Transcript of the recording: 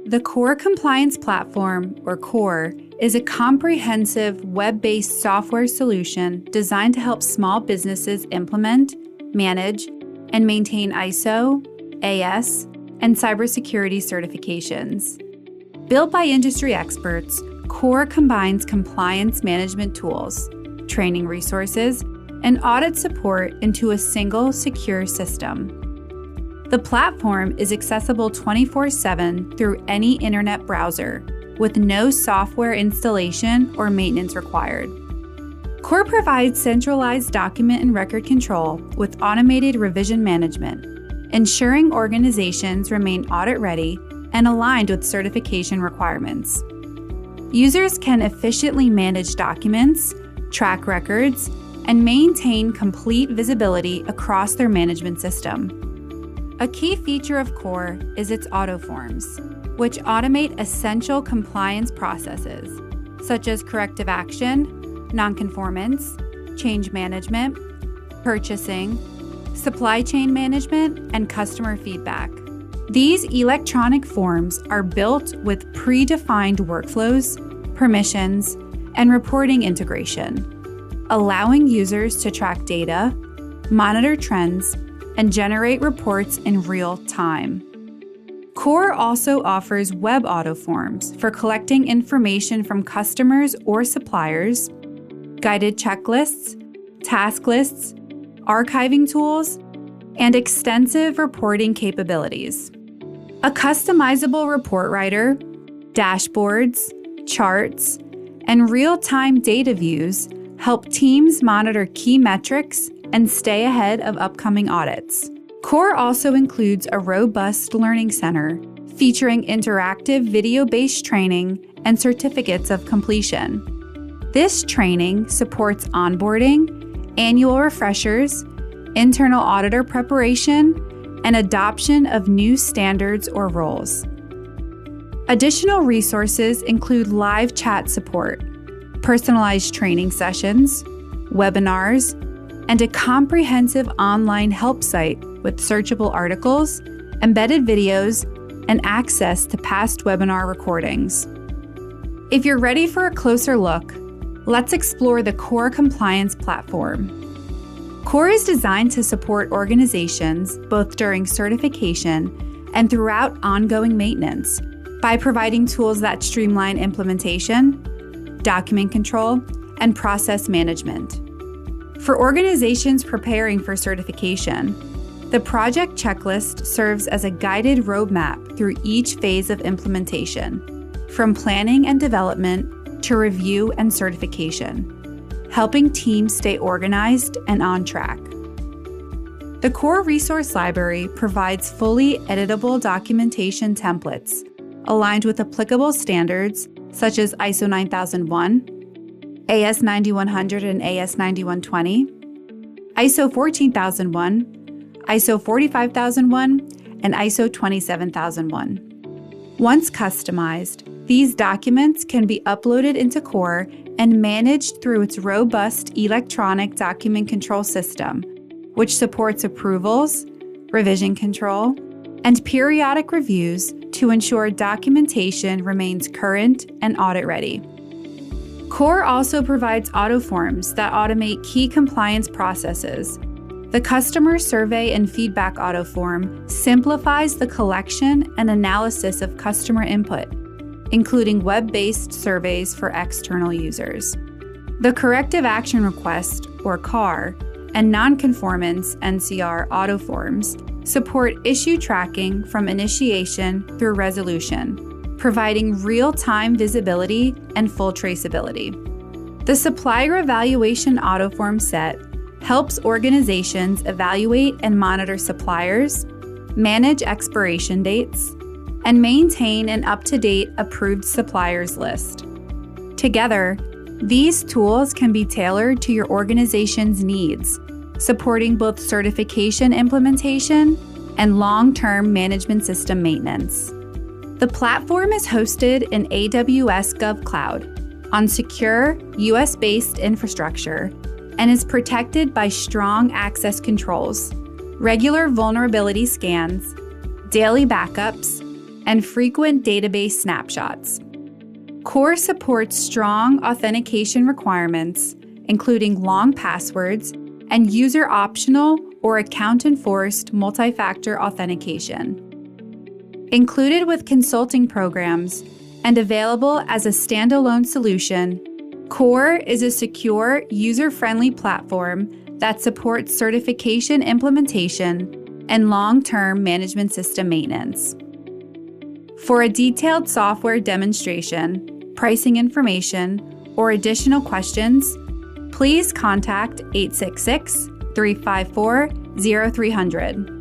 The Core Compliance Platform, or Core, is a comprehensive web-based software solution designed to help small businesses implement, manage, and maintain ISO, AS, and cybersecurity certifications. Built by industry experts, Core combines compliance management tools, training resources, and audit support into a single secure system. The platform is accessible 24/7 through any internet browser, with no software installation or maintenance required. Core provides centralized document and record control with automated revision management, ensuring organizations remain audit-ready and aligned with certification requirements. Users can efficiently manage documents, track records, and maintain complete visibility across their management system. A key feature of Core is its auto forms, which automate essential compliance processes, such as corrective action, nonconformance, change management, purchasing, supply chain management, and customer feedback. These electronic forms are built with predefined workflows, permissions, and reporting integration, allowing users to track data, monitor trends, and generate reports in real time. Core also offers web auto forms for collecting information from customers or suppliers, guided checklists, task lists, archiving tools, and extensive reporting capabilities. A customizable report writer, dashboards, charts, and real-time data views help teams monitor key metrics and stay ahead of upcoming audits. Core also includes a robust learning center featuring interactive video-based training and certificates of completion. This training supports onboarding, annual refreshers, internal auditor preparation, and adoption of new standards or roles. Additional resources include live chat support, personalized training sessions, webinars, and a comprehensive online help site with searchable articles, embedded videos, and access to past webinar recordings. If you're ready for a closer look, let's explore the Core Compliance Platform. Core is designed to support organizations both during certification and throughout ongoing maintenance by providing tools that streamline implementation, document control, and process management. For organizations preparing for certification, the project checklist serves as a guided roadmap through each phase of implementation, from planning and development to review and certification, helping teams stay organized and on track. The Core Resource Library provides fully editable documentation templates aligned with applicable standards such as ISO 9001, AS 9100 and AS 9120, ISO 14001, ISO 45001, and ISO 27001. Once customized, these documents can be uploaded into Core and managed through its robust electronic document control system, which supports approvals, revision control, and periodic reviews to ensure documentation remains current and audit-ready. Core also provides auto forms that automate key compliance processes. The Customer Survey and Feedback Auto Form simplifies the collection and analysis of customer input, including web-based surveys for external users. The Corrective Action Request, or CAR, and Nonconformance NCR auto forms support issue tracking from initiation through resolution, providing real-time visibility and full traceability. The Supplier Evaluation Auto Form set helps organizations evaluate and monitor suppliers, manage expiration dates, and maintain an up-to-date approved suppliers list. Together, these tools can be tailored to your organization's needs, supporting both certification implementation and long-term management system maintenance. The platform is hosted in AWS GovCloud on secure US-based infrastructure and is protected by strong access controls, regular vulnerability scans, daily backups, and frequent database snapshots. Core supports strong authentication requirements, including long passwords and user-optional or account-enforced multi-factor authentication. Included with consulting programs and available as a standalone solution, Core is a secure, user-friendly platform that supports certification implementation and long-term management system maintenance. For a detailed software demonstration, pricing information, or additional questions, please contact 866-354-0300.